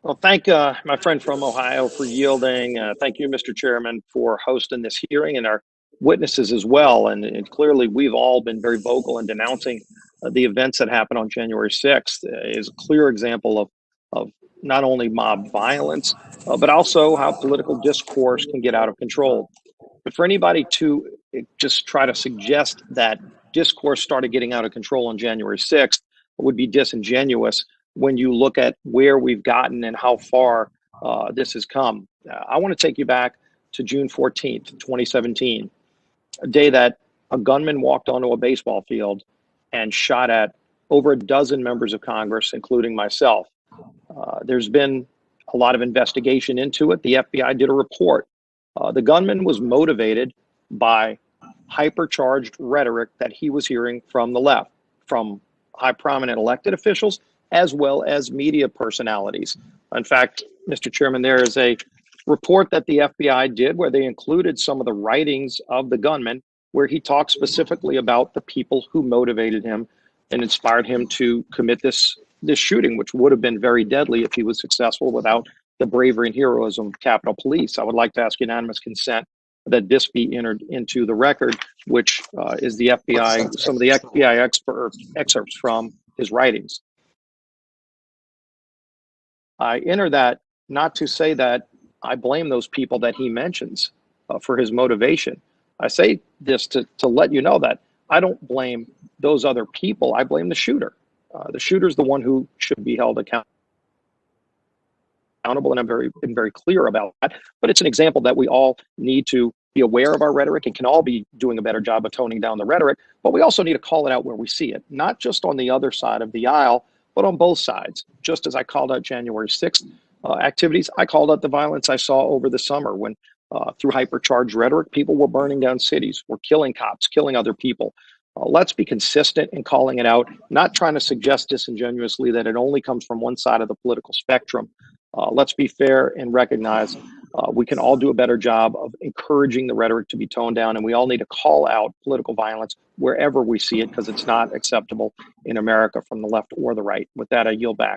Well, thank my friend from Ohio for yielding. Thank you, Mr. Chairman, for hosting this hearing and our witnesses as well. And clearly, we've all been very vocal in denouncing the events that happened on January 6th. Is a clear example of not only mob violence, but also how political discourse can get out of control. But for anybody to just try to suggest that discourse started getting out of control on January 6th would be disingenuous when you look at where we've gotten and how far this has come. I want to take you back to June 14th, 2017, a day that a gunman walked onto a baseball field and shot at over a dozen members of Congress, including myself. There's been a lot of investigation into it. The FBI did a report. The gunman was motivated by hypercharged rhetoric that he was hearing from the left, from high prominent elected officials, as well as media personalities. In fact, Mr. Chairman, there is a report that the FBI did where they included some of the writings of the gunman, where he talked specifically about the people who motivated him and inspired him to commit this shooting, which would have been very deadly if he was successful without the bravery and heroism of Capitol Police. I would like to ask unanimous consent that this be entered into the record, which is the FBI, some of the FBI excerpts from his writings. I enter that not to say that I blame those people that he mentions for his motivation. I say this to let you know that I don't blame those other people. I blame the shooter. The shooter's the one who should be held accountable, and I'm very clear about that. But it's an example that we all need to be aware of our rhetoric and can all be doing a better job of toning down the rhetoric. But we also need to call it out where we see it, not just on the other side of the aisle, but on both sides. Just as I called out January 6th activities, I called out the violence I saw over the summer when through hypercharged rhetoric, people were burning down cities, were killing cops, killing other people. Let's be consistent in calling it out, not trying to suggest disingenuously that it only comes from one side of the political spectrum. Let's be fair and recognize we can all do a better job of encouraging the rhetoric to be toned down, and we all need to call out political violence wherever we see it, because it's not acceptable in America from the left or the right. With that, I yield back.